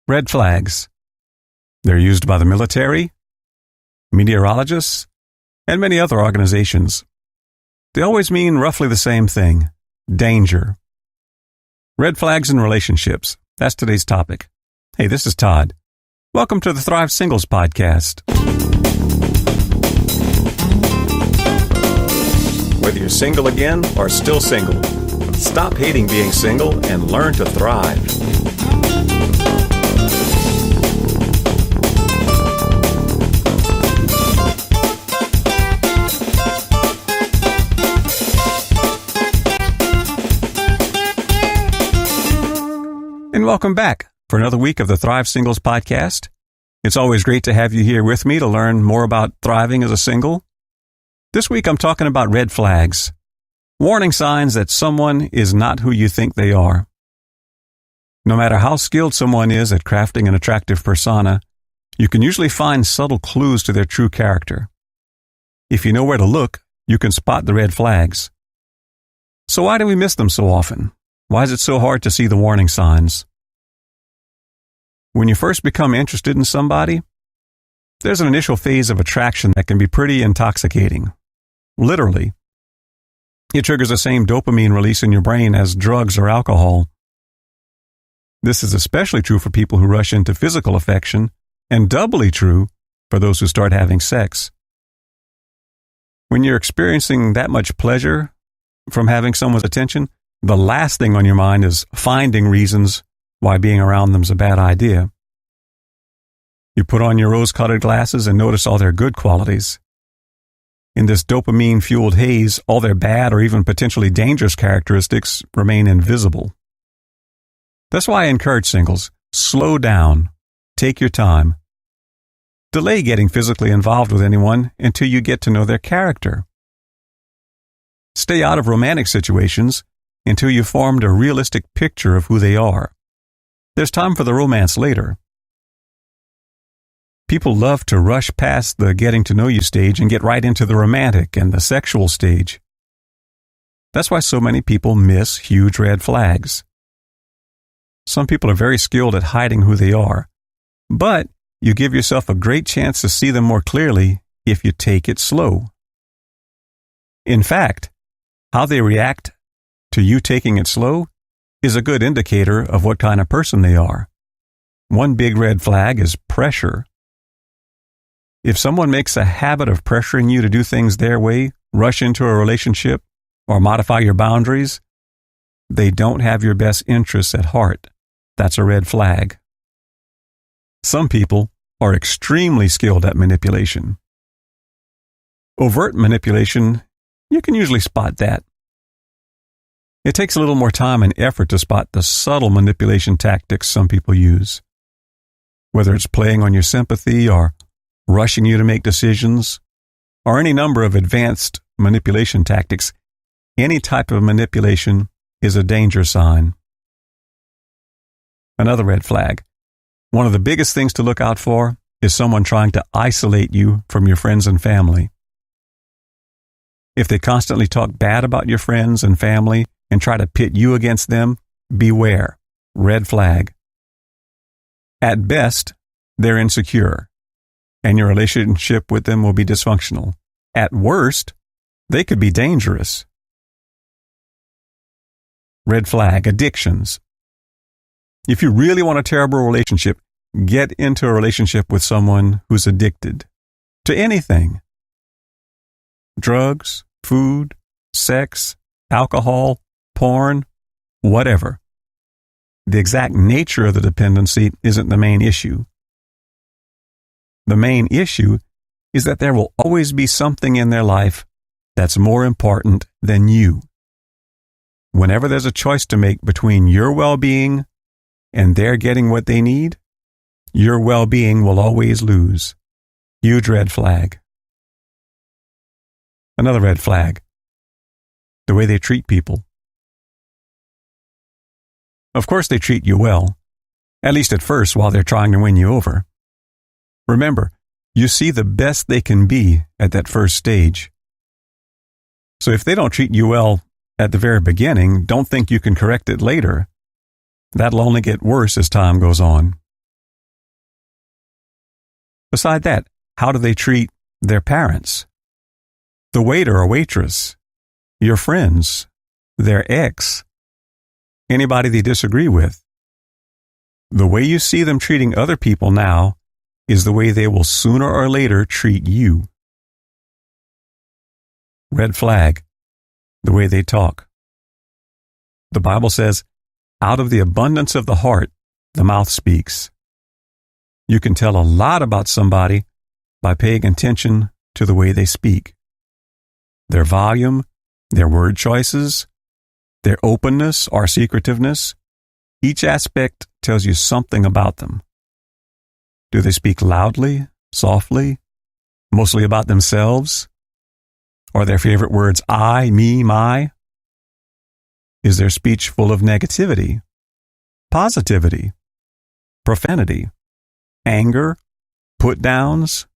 Red flags. They're used by the military, meteorologists, and many other organizations. They always mean roughly the same thing: danger. Red flags in relationships. That's today's topic. Hey, this is Todd. Welcome to the Thrive Singles Podcast. Whether you're single again or still single, stop hating being single and learn to thrive. And welcome back for another week of the Thrive Singles Podcast. It's always great to have you here with me to learn more about thriving as a single. This week I'm talking about red flags, warning signs that someone is not who you think they are. No matter how skilled someone is at crafting an attractive persona, you can usually find subtle clues to their true character. If you know where to look, you can spot the red flags. So why do we miss them so often? Why is it so hard to see the warning signs? When you first become interested in somebody, there's an initial phase of attraction that can be pretty intoxicating. Literally. It triggers the same dopamine release in your brain as drugs or alcohol. This is especially true for people who rush into physical affection, and doubly true for those who start having sex. When you're experiencing that much pleasure from having someone's attention, the last thing on your mind is finding reasons why being around them is a bad idea. You put on your rose-colored glasses and notice all their good qualities. In this dopamine-fueled haze, all their bad or even potentially dangerous characteristics remain invisible. That's why I encourage singles, slow down, take your time. Delay getting physically involved with anyone until you get to know their character. Stay out of romantic situations until you've formed a realistic picture of who they are. There's time for the romance later. People love to rush past the getting to know you stage and get right into the romantic and the sexual stage. That's why so many people miss huge red flags. Some people are very skilled at hiding who they are, but you give yourself a great chance to see them more clearly if you take it slow. In fact, how they react to you taking it slow is a good indicator of what kind of person they are. One big red flag is pressure. If someone makes a habit of pressuring you to do things their way, rush into a relationship, or modify your boundaries, they don't have your best interests at heart. That's a red flag. Some people are extremely skilled at manipulation. Overt manipulation, you can usually spot that. It takes a little more time and effort to spot the subtle manipulation tactics some people use. Whether it's playing on your sympathy or rushing you to make decisions, or any number of advanced manipulation tactics, any type of manipulation is a danger sign. Another red flag. One of the biggest things to look out for is someone trying to isolate you from your friends and family. If they constantly talk bad about your friends and family and try to pit you against them, beware. Red flag. At best, they're insecure, and your relationship with them will be dysfunctional. At worst, they could be dangerous. Red flag. Addictions. If you really want a terrible relationship, get into a relationship with someone who's addicted to anything. Drugs, food, sex, alcohol, porn, whatever. The exact nature of the dependency isn't the main issue. The main issue is that there will always be something in their life that's more important than you. Whenever there's a choice to make between your well-being and their getting what they need, your well-being will always lose. Huge red flag. Another red flag. The way they treat people. Of course they treat you well, at least at first while they're trying to win you over. Remember, you see the best they can be at that first stage. So if they don't treat you well at the very beginning, don't think you can correct it later. That'll only get worse as time goes on. Beside that, how do they treat their parents, the waiter or waitress, your friends, their ex, anybody they disagree with? The way you see them treating other people now is the way they will sooner or later treat you. Red flag, the way they talk. The Bible says, out of the abundance of the heart, the mouth speaks. You can tell a lot about somebody by paying attention to the way they speak. Their volume, their word choices, their openness or secretiveness, each aspect tells you something about them. Do they speak loudly, softly, mostly about themselves? Are their favorite words I, me, my? Is their speech full of negativity, positivity, profanity, anger, put-downs,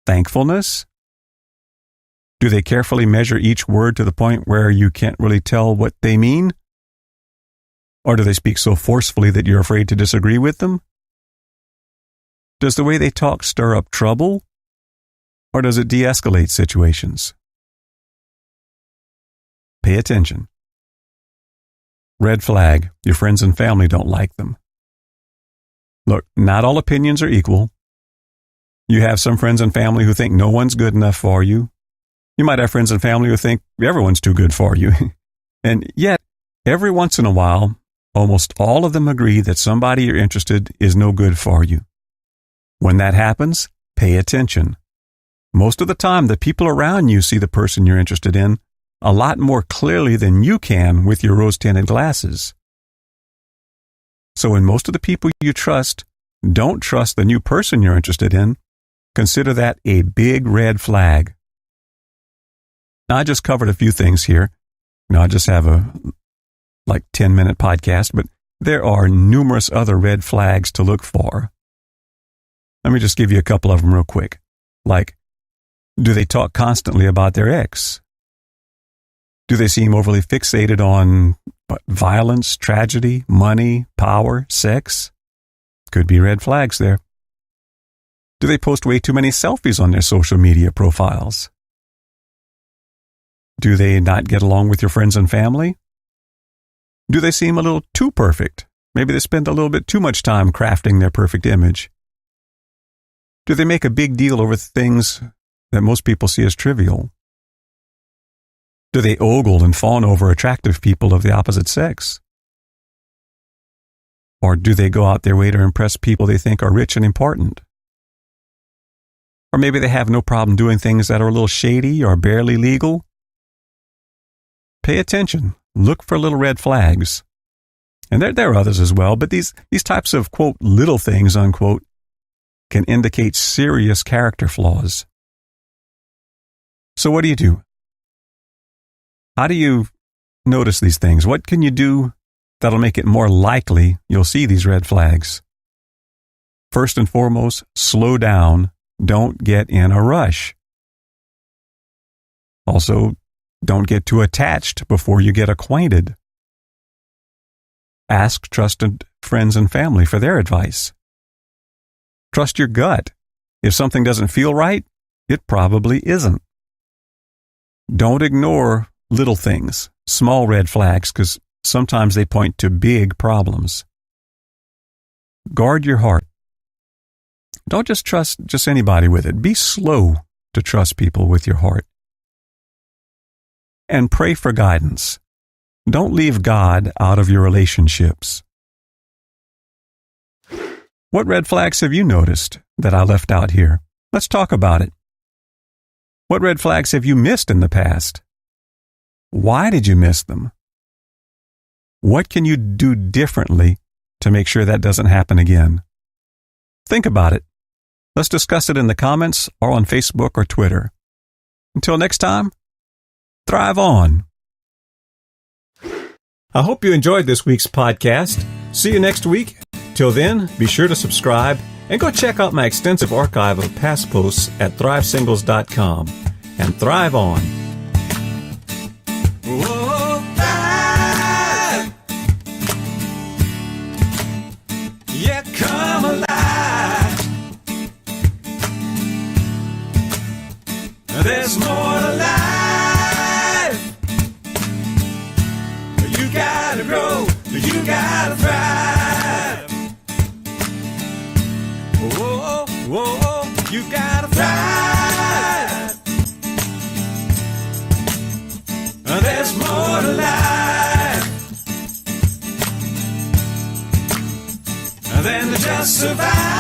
thankfulness? Do they carefully measure each word to the point where you can't really tell what they mean? Or do they speak so forcefully that you're afraid to disagree with them? Does the way they talk stir up trouble? Or does it de-escalate situations? Pay attention. Red flag, your friends and family don't like them. Look, not all opinions are equal. You have some friends and family who think no one's good enough for you. You might have friends and family who think everyone's too good for you. And yet, every once in a while, almost all of them agree that somebody you're interested in is no good for you. When that happens, pay attention. Most of the time, the people around you see the person you're interested in a lot more clearly than you can with your rose-tinted glasses. So when most of the people you trust don't trust the new person you're interested in, consider that a big red flag. Now, I just covered a few things here. I just have a 10-minute podcast, but there are numerous other red flags to look for. Let me just give you a couple of them real quick. Like, do they talk constantly about their ex? Do they seem overly fixated on violence, tragedy, money, power, sex? Could be red flags there. Do they post way too many selfies on their social media profiles? Do they not get along with your friends and family? Do they seem a little too perfect? Maybe they spend a little bit too much time crafting their perfect image. Do they make a big deal over things that most people see as trivial? Do they ogle and fawn over attractive people of the opposite sex? Or do they go out their way to impress people they think are rich and important? Or maybe they have no problem doing things that are a little shady or barely legal? Pay attention. Look for little red flags. And there are others as well, but these types of, quote, little things, unquote, can indicate serious character flaws. So what do you do? How do you notice these things? What can you do that'll make it more likely you'll see these red flags? First and foremost, slow down. Don't get in a rush. Also, don't get too attached before you get acquainted. Ask trusted friends and family for their advice. Trust your gut. If something doesn't feel right, it probably isn't. Don't ignore little things, small red flags, because sometimes they point to big problems. Guard your heart. Don't just trust just anybody with it. Be slow to trust people with your heart. And pray for guidance. Don't leave God out of your relationships. What red flags have you noticed that I left out here? Let's talk about it. What red flags have you missed in the past? Why did you miss them? What can you do differently to make sure that doesn't happen again? Think about it. Let's discuss it in the comments or on Facebook or Twitter. Until next time, thrive on. I hope you enjoyed this week's podcast. See you next week. Till then, be sure to subscribe and go check out my extensive archive of past posts at thrivesingles.com. And thrive on. Whoa, thrive. Yeah, come alive. gotta thrive. Whoa, whoa, you gotta thrive. There's more to life than to just survive.